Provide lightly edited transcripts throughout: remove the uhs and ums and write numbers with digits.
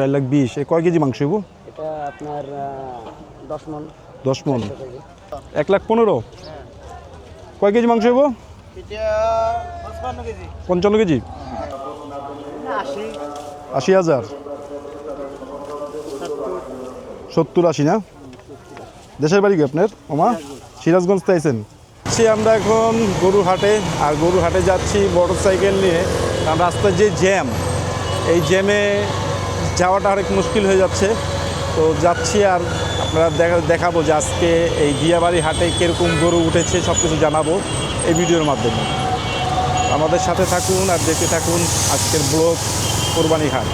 4,20,000 এ কয় কেজি মাংস হইব? এটা আপনার 10 মণ। 10 মণ। 1,15,000 কয় কেজি মাংস হইব? এটা 55 কেজি। 55 কেজি? 80 80,000 70 80 না? দেশের বাড়ি কি আপনার মামা? সিরাজগঞ্জ থেকে আইছেন? আমরা এখন গরু হাটে, আর গরু হাটে যাচ্ছি মোটরসাইকেল নিয়ে। কারণ রাস্তার যে জ্যাম, এই জ্যামে যাওয়াটা অনেক মুশকিল হয়ে যাচ্ছে। তো যাচ্ছি, আর আপনারা দেখাবো যে আজকে এই দিয়াবাড়ি হাটে কীরকম গরু উঠেছে সব কিছু জানাবো এই ভিডিওর মাধ্যমে। আমাদের সাথে থাকুন আর দেখতে থাকুন আজকের ব্লগ কোরবানি হাট।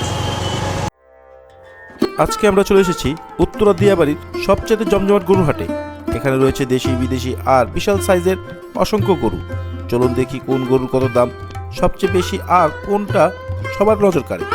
আজকে আমরা চলে এসেছি উত্তরা দিয়াবাড়ির সবচেয়ে জমজমাট গরু হাটে। এখানে রয়েছে দেশি বিদেশি আর বিশাল সাইজের অসংখ্য গরু। চলুন দেখি কোন গরুর কত দাম সবচেয়ে বেশি আর কোনটা সবার নজর কাড়ে।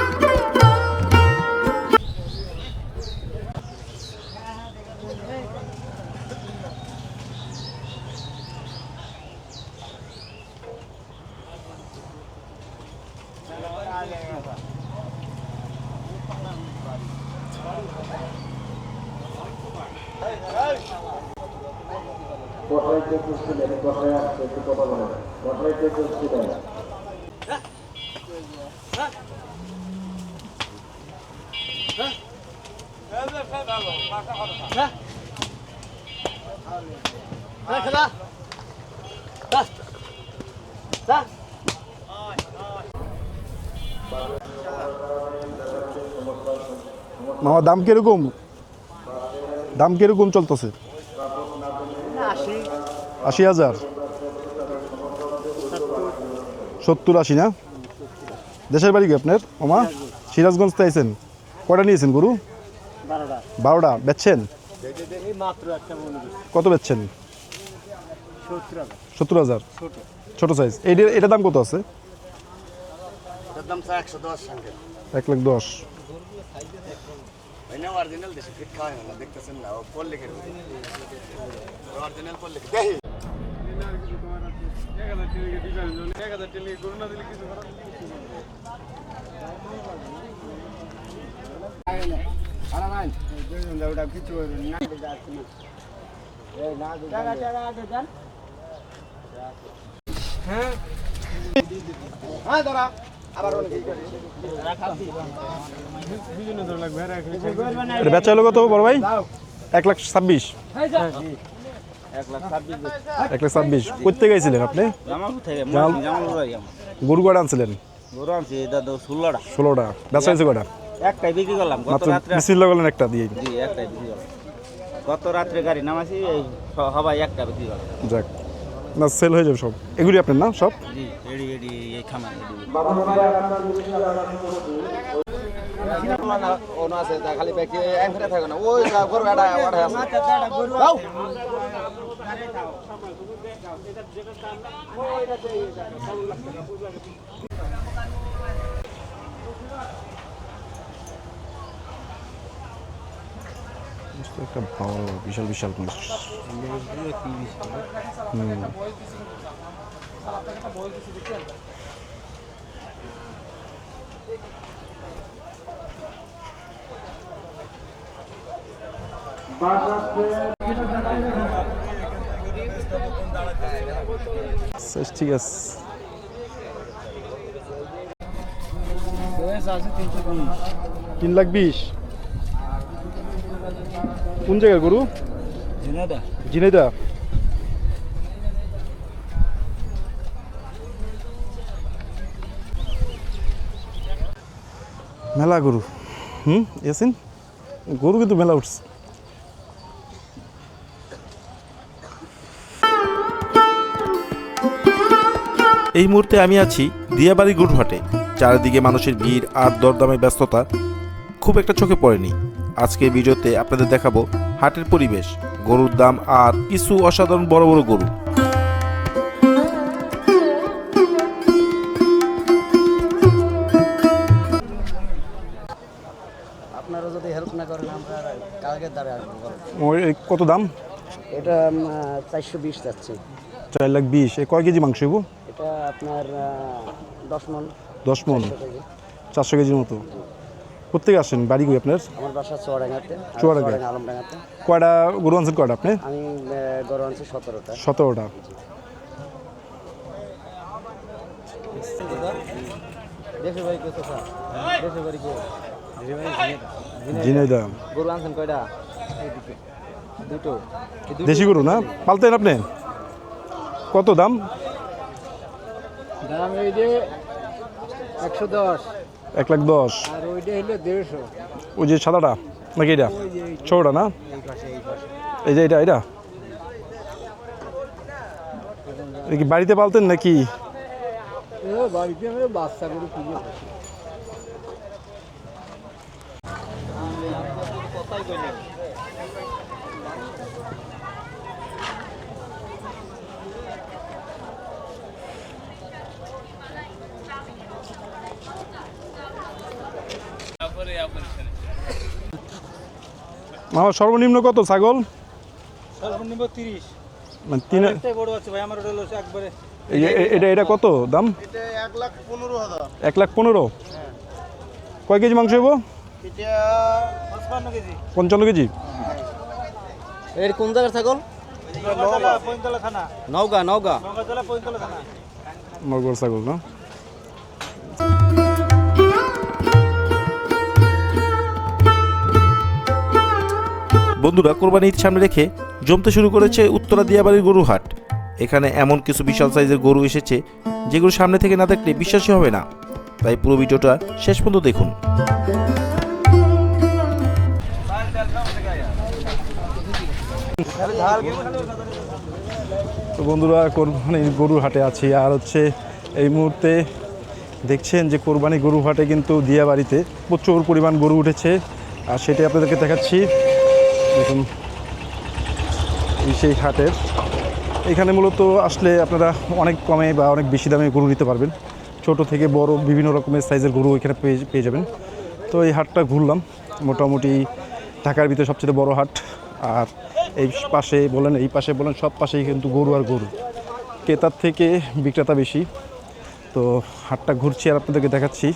মামা দাম কিরকম? দাম কিরকম চলতেছে? 80,000 70 80 না? দেশের বাড়ি কি আপনার মামা? সিরাজগঞ্জ থেকে আইছেন? কয়টা নিয়েছেন গরু? 12টা। বেচছেন? কত বেচছেন? 70,000 ছোট সাইজ। এটা দাম কত আছে? 1,10,000। বেচা হলো কত বড় ভাই? 1,26,000। 1,26,000 করতে গেছিলেন আপনি? গরু কটা আনছিলেন? 16টা। বেচা হয়েছে কটা? একটাই বিক্রি করলাম গত রাত্রে। বিসমিল্লাহ বলেন একটা দিয়ে। জি একটাই বিক্রি করলাম গত রাত্রে, গাড়ি নামাছি সবাই একটা বিক্রি করলাম। যাক, না সেল হয়ে যাবে সব। এগুলি আপনার না সব? জি রেডি রেডি এই খামার খালি ব্যাগে এমফিরে থাকে না, ওই গরু এটা ওটা আছে। একটা বড় বিশাল বিশাল মাছ। ঠিক আছে। 3,20,000 কোন জায়গার গরু? ঝিনাইদহ। মেলা গরু। ইয়াসিন গরু কিন্তু মেলা উঠছে। এই মুহূর্তে আমি আছি দিয়াবাড়ি গরু হাটে। চারিদিকে মানুষের ভিড় আর দরদামে ব্যস্ততা খুব একটা চোখে পড়েনি। আজকের ভিডিওতে আপনাদের দেখাবো হাটের পরিবেশ, গরুর দাম আর কিছু অসাধারণ বড় বড় গরু। আপনারা যদি হেল্প না করেন আমরা কালকে দাঁড়ায় আসবো। কত দাম? এটা 420 যাচ্ছে। 4,20,000 এ কয় কেজি মাংস হইব? এটা আপনার 10 মণ। 10 মণ। 400 কেজির মতো। কোথেকে আসেন, বাড়ি কই আপনার? আমার বাসা চুয়াডাঙ্গাতে। চুয়াডাঙ্গা। আলমডাঙ্গাতে। কয়টা গরু আনছেন কয়টা আপনি? আমি গরু আনছি 17টা। 17টা। দেশের বাড়ি কোথায় স্যার? দেশের বাড়ি কো? ঝিনাইদহ। গরু আনছেন কয়টা? দুটো। দেশি গরু না পালতেন আপনি? কত দাম? দাম এই যে 110 1,10,000। আর ওইটা হলো 150। ওই যে সাদাটা নাকি এটা ছোটটা না? এই যে এটা এটা কি বাড়িতে পালতেন নাকি? বাড়িতে আমরা বাচ্চা গরু কিনে আমার সর্বনিম্ন কত ছাগল? সর্বনিম্ন 30। মানে তিন একটাই বড় আছে ভাই, আমার হলো একবারে এটা এটা কত দাম? এটা 1,15,000। 1,15,000। কয় কেজি মাংস হইব? এটা 55 কেজি। 55 কেজি। এর কোন জায়গার ছাগল? পয়ন্তলা থানা। নওগাঁ। নওগাঁ জেলা পয়ন্তলা থানা। নগর ছাগল না? বন্ধুরা, কোরবানি ঈদ সামনে রেখে জমতে শুরু করেছে উত্তরা দিয়াবাড়ির গরুর হাট। এখানে এমন কিছু বিশাল সাইজের গরু এসেছে যেগুলো সামনে থেকে না দেখলে বিশ্বাসই হবে না, তাই পুরো ভিডিওটা শেষ পর্যন্ত দেখুন। তো বন্ধুরা, কোরবানির গরুর হাটে আছি আর হচ্ছে এই মুহূর্তে দেখছেন যে কোরবানি গরু হাটে কিন্তু দিয়াবাড়িতে প্রচুর পরিমাণ গরু উঠেছে আর সেটাই আপনাদেরকে দেখাচ্ছি। দেখুন এই সেই হাটের, এখানে মূলত আসলে আপনারা অনেক কমে বা অনেক বেশি দামে গরু নিতে পারবেন। ছোট থেকে বড় বিভিন্ন রকমের সাইজের গরু এখানে পেয়ে যাবেন। তো এই হাটটা ঘুরলাম, মোটামুটি ঢাকার ভিতরে সবচেয়ে বড় হাট। আর এই পাশে বলেন এই পাশে বলেন সব পাশেই কিন্তু গরু আর গরু, ক্রেতার থেকে বিক্রেতা বেশি। তো হাটটা ঘুরছি আর আপনাদেরকে দেখাচ্ছি।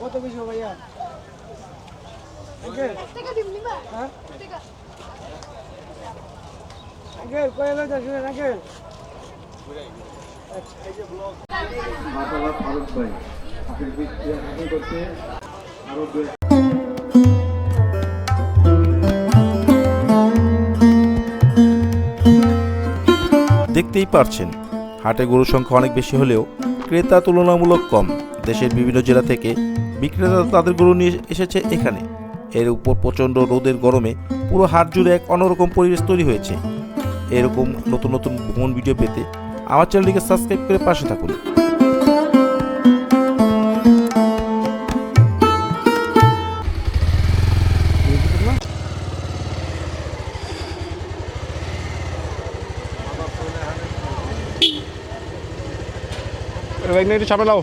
কত বেশি ভাইয়া? Teka, di lima. Ha? Teka. Uncle কয় লইতা শুনেন আঙ্কেল? দেখতেই পারছেন হাটে গরুর সংখ্যা অনেক বেশি হলেও ক্রেতা তুলনামূলক কম। দেশের বিভিন্ন জেলা থেকে বিক্রেতা তাদের গরু নিয়ে এসেছে এখানে। এর উপর প্রচণ্ড রোদের গরমে পুরো হাট জুড়ে এক অন্যরকম পরিবেশ তৈরি হয়েছে। এরকম নতুন নতুন ভ্রমণ ভিডিও পেতে আমার চ্যানেলটিকে সাবস্ক্রাইব করে পাশে থাকুন। একটু সামনে লাও।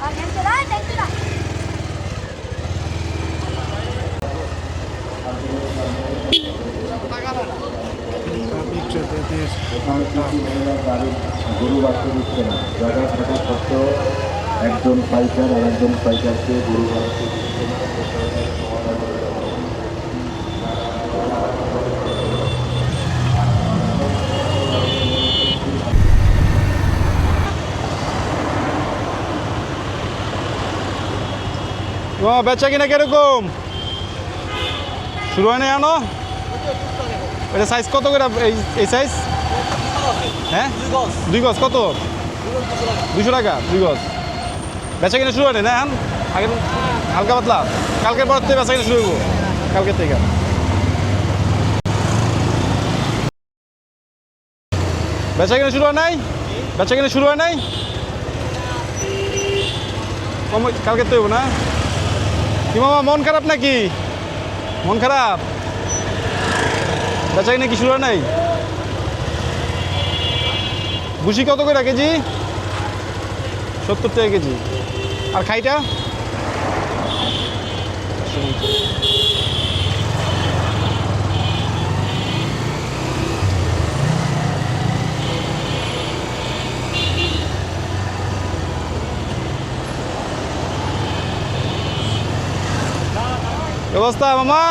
Ah, ganito lang, ganito lang. গরু বাচ্চা দিচ্ছে না, জায়গা থাকা সত্ত্বেও একজন পাইকার আর একজন পাইকারকে গরু বাচ্চা দিচ্ছে না। বেচা কিনা কিরকম শুরু হয় না আনো? এটা সাইজ কত করে এই সাইজ? হ্যাঁ 2 গজ কত? 200 টাকা 2 গজ। বেচা কিনা শুরু হয় না এখন? আগে হালকা পাতলা, কালকের পর থেকে বেচা কিনা শুরু হইব, কালকের থেকে। বেচা কিনা শুরু হয় নাই? বেচা কিনা শুরু হয় নাই? কালকের তো হইব না? কি মামা মন খারাপ নাকি? মন খারাপ? বেচা কিনা কি শুরু হয় নাই? ভুসি কত করে কেজি? 70 টাকা কেজি। আর খাইটা? ব্যবস্থা মামা